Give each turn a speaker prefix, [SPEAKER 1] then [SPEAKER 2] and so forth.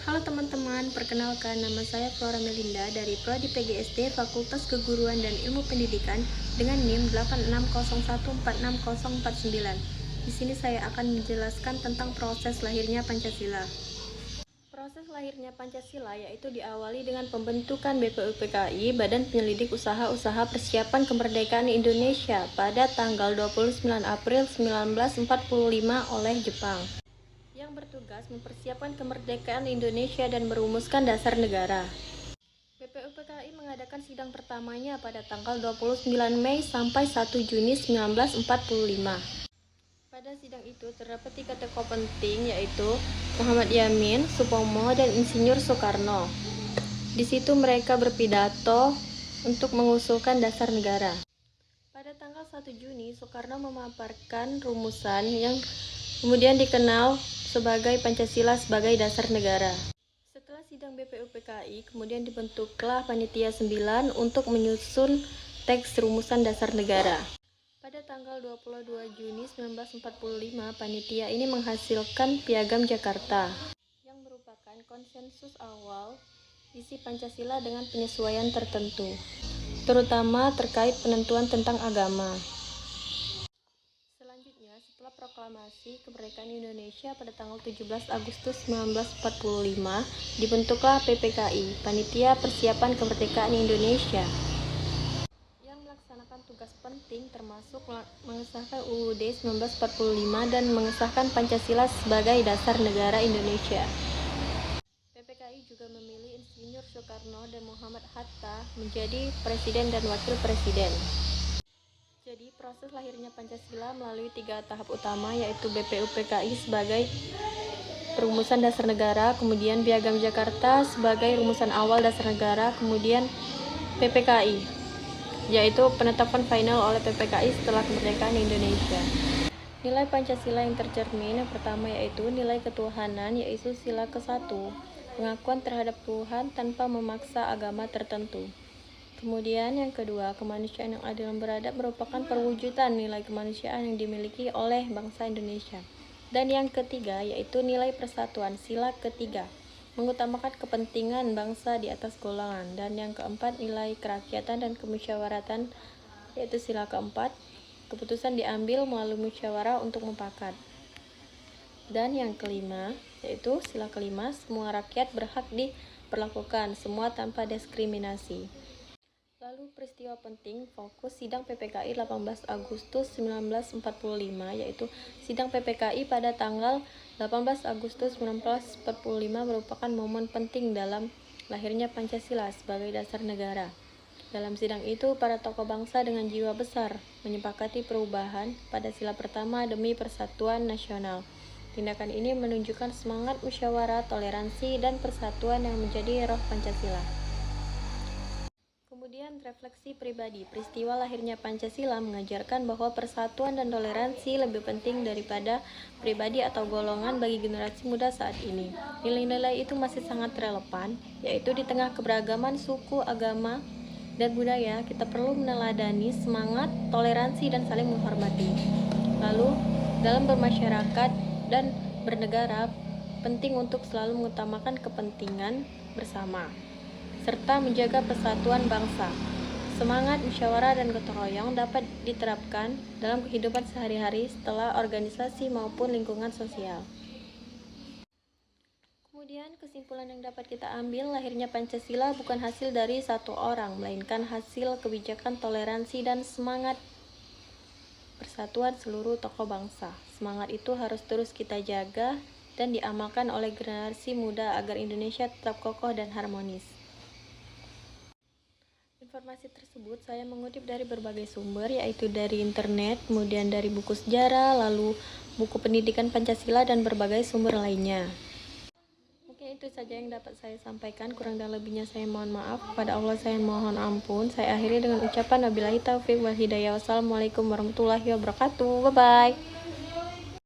[SPEAKER 1] Halo teman-teman, perkenalkan nama saya Flora Melinda dari Prodi PGSD Fakultas Keguruan dan Ilmu Pendidikan dengan NIM 8601464049. Di sini saya akan menjelaskan tentang proses lahirnya Pancasila. Proses lahirnya Pancasila yaitu diawali dengan pembentukan BPUPKI, Badan Penyelidik Usaha-Usaha Persiapan Kemerdekaan Indonesia pada tanggal 29 April 1945 oleh Jepang, yang bertugas mempersiapkan kemerdekaan Indonesia dan merumuskan dasar negara. BPUPKI mengadakan sidang pertamanya pada tanggal 29 Mei sampai 1 Juni 1945. Pada sidang itu terdapat 3 tokoh penting, yaitu Muhammad Yamin, Supomo, dan Insinyur Soekarno. Di situ mereka berpidato untuk mengusulkan dasar negara. Pada tanggal 1 Juni, Soekarno memaparkan rumusan yang kemudian dikenal sebagai Pancasila sebagai dasar negara. Setelah sidang BPUPKI, kemudian dibentuklah Panitia 9 untuk menyusun teks rumusan dasar negara. Pada tanggal 22 Juni 1945, panitia ini menghasilkan Piagam Jakarta, yang merupakan konsensus awal isi Pancasila dengan penyesuaian tertentu, terutama terkait penentuan tentang agama. Selanjutnya, setelah proklamasi kemerdekaan Indonesia pada tanggal 17 Agustus 1945, dibentuklah PPKI, Panitia Persiapan Kemerdekaan Indonesia, yang melaksanakan tugas penting termasuk mengesahkan UUD 1945 dan mengesahkan Pancasila sebagai dasar negara Indonesia. PPKI juga memilih Insinyur Soekarno dan Muhammad Hatta menjadi Presiden dan Wakil Presiden. Jadi, proses lahirnya Pancasila melalui 3 tahap utama, yaitu BPUPKI sebagai perumusan dasar negara, kemudian Piagam Jakarta sebagai rumusan awal dasar negara, kemudian PPKI, yaitu penetapan final oleh PPKI setelah kemerdekaan Indonesia. Nilai Pancasila yang tercermin yang pertama yaitu nilai ketuhanan, yaitu sila ke-1, pengakuan terhadap Tuhan tanpa memaksa agama tertentu. Kemudian yang kedua, kemanusiaan yang adil dan beradab merupakan perwujudan nilai kemanusiaan yang dimiliki oleh bangsa Indonesia. Dan yang ketiga yaitu nilai persatuan, sila ke-3, mengutamakan kepentingan bangsa di atas golongan. Dan yang keempat, nilai kerakyatan dan kemusyawaratan, yaitu sila ke-4, keputusan diambil melalui musyawarah untuk mufakat. Dan yang kelima yaitu sila ke-5, semua rakyat berhak diperlakukan semua tanpa diskriminasi. Lalu peristiwa penting fokus sidang PPKI 18 Agustus 1945, yaitu sidang PPKI pada tanggal 18 Agustus 1945 merupakan momen penting dalam lahirnya Pancasila sebagai dasar negara. Dalam sidang itu, para tokoh bangsa dengan jiwa besar menyepakati perubahan pada sila pertama demi persatuan nasional. Tindakan ini menunjukkan semangat musyawarah, toleransi, dan persatuan yang menjadi roh Pancasila. Kemudian refleksi pribadi, peristiwa lahirnya Pancasila mengajarkan bahwa persatuan dan toleransi lebih penting daripada pribadi atau golongan bagi generasi muda saat ini. Nilai-nilai itu masih sangat relevan, yaitu di tengah keberagaman suku, agama, dan budaya, kita perlu meneladani semangat, toleransi, dan saling menghormati. Lalu, dalam bermasyarakat dan bernegara, penting untuk selalu mengutamakan kepentingan bersama serta menjaga persatuan bangsa. Semangat musyawarah dan gotong royong dapat diterapkan dalam kehidupan sehari-hari setelah organisasi maupun lingkungan sosial. Kemudian kesimpulan yang dapat kita ambil, lahirnya Pancasila bukan hasil dari satu orang, melainkan hasil kebijakan toleransi dan semangat persatuan seluruh tokoh bangsa. Semangat itu harus terus kita jaga dan diamalkan oleh generasi muda agar Indonesia tetap kokoh dan harmonis. Informasi tersebut saya mengutip dari berbagai sumber, yaitu dari internet, kemudian dari buku sejarah, lalu buku pendidikan Pancasila, dan berbagai sumber lainnya. Mungkin itu saja yang dapat saya sampaikan, kurang dan lebihnya saya mohon maaf. Kepada Allah saya mohon ampun. Saya akhiri dengan ucapan wabillahi taufiq wal hidayah. Wassalamualaikum warahmatullahi wabarakatuh. Bye-bye.